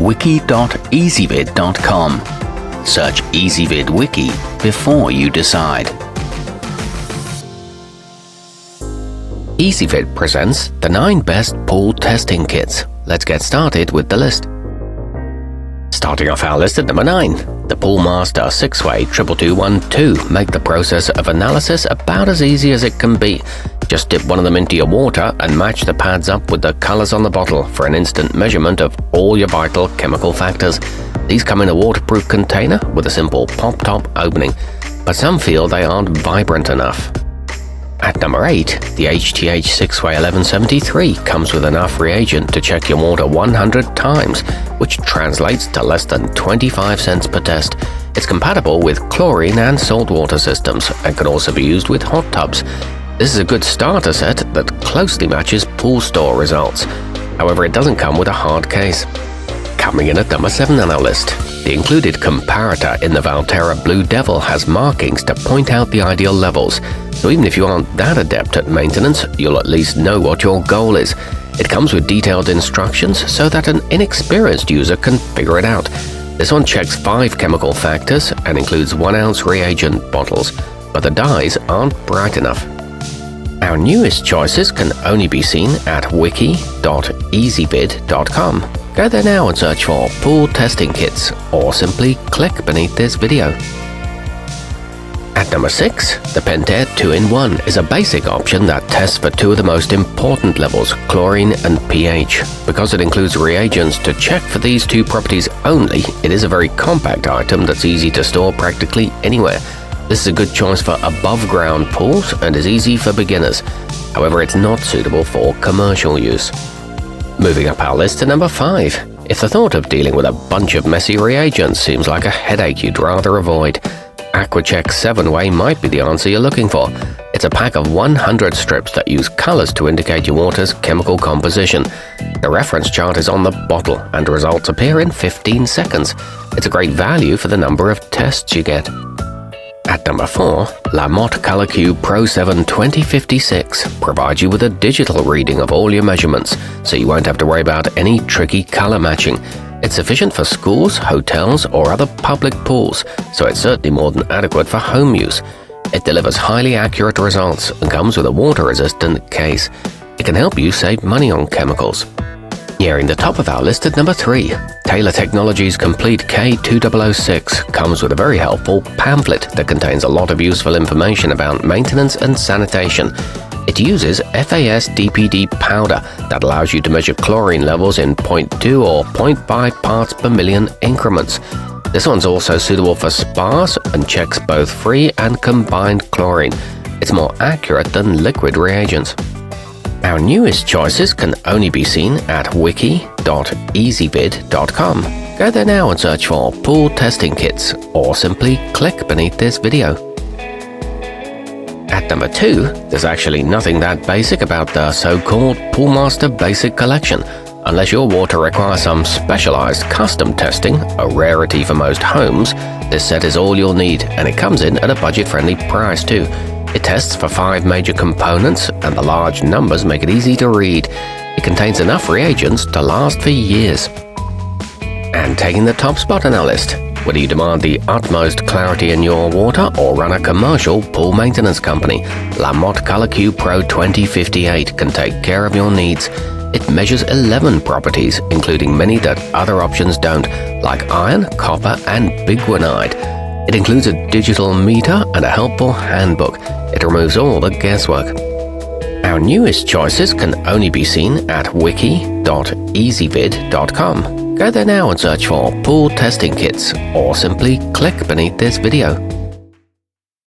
wiki.ezvid.com. Search Ezvid Wiki before you decide. Ezvid presents the 9 best pool testing kits. Let's get started with the list. Starting off our list at number 9, the Poolmaster 6-way 22212 make the process of analysis about as easy as it can be. Just dip one of them into your water and match the pads up with the colors on the bottle for an instant measurement of all your vital chemical factors. These come in a waterproof container with a simple pop-top opening, but some feel they aren't vibrant enough. At number 8, the HTH 6-way 1173 comes with enough reagent to check your water 100 times, which translates to less than 25 cents per test. It's compatible with chlorine and saltwater systems and can also be used with hot tubs. This is a good starter set that closely matches pool store results. However, it doesn't come with a hard case. Coming in at number 7 on our list, the included comparator in the Valterra Blue Devil has markings to point out the ideal levels, so even if you aren't that adept at maintenance, you'll at least know what your goal is. It comes with detailed instructions so that an inexperienced user can figure it out. This one checks 5 chemical factors and includes 1-ounce reagent bottles, but the dyes aren't bright enough. Our newest choices can only be seen at wiki.ezvid.com. Go there now and search for pool testing kits, or simply click beneath this video. At number 6, the Pentair 2-in-1 is a basic option that tests for 2 of the most important levels, chlorine and pH. Because it includes reagents to check for these 2 properties only, it is a very compact item that's easy to store practically anywhere. This is a good choice for above-ground pools and is easy for beginners. However, it's not suitable for commercial use. Moving up our list to number 5. If the thought of dealing with a bunch of messy reagents seems like a headache you'd rather avoid, aquachek 7-way might be the answer you're looking for. It's a pack of 100 strips that use colors to indicate your water's chemical composition. The reference chart is on the bottle and results appear in 15 seconds. It's a great value for the number of tests you get. At number 4, Lamotte colorq Pro 7 2056 provides you with a digital reading of all your measurements, so you won't have to worry about any tricky color matching. It's sufficient for schools, hotels, or other public pools, so it's certainly more than adequate for home use. It delivers highly accurate results and comes with a water-resistant case. It can help you save money on chemicals. Nearing the top of our list at number 3, Taylor Technologies Complete K2006 comes with a very helpful pamphlet that contains a lot of useful information about maintenance and sanitation. It uses FAS DPD powder that allows you to measure chlorine levels in 0.2 or 0.5 parts per million increments. This one's also suitable for spas and checks both free and combined chlorine. It's more accurate than liquid reagents. Our newest choices can only be seen at wiki.ezvid.com. Go there now and search for pool testing kits, or simply click beneath this video. At number 2, there's actually nothing that basic about the so-called Poolmaster Basic Collection. Unless your water requires some specialized custom testing, a rarity for most homes, this set is all you'll need, and it comes in at a budget-friendly price too. It tests for 5 major components, and the large numbers make it easy to read. It contains enough reagents to last for years. And taking the top spot on our list, whether you demand the utmost clarity in your water or run a commercial pool maintenance company, Lamotte colorq Pro 2058 can take care of your needs. It measures 11 properties, including many that other options don't, like iron, copper, and biguanide. It includes a digital meter and a helpful handbook. It removes all the guesswork. Our newest choices can only be seen at wiki.ezvid.com. Go there now and search for pool testing kits, or simply click beneath this video.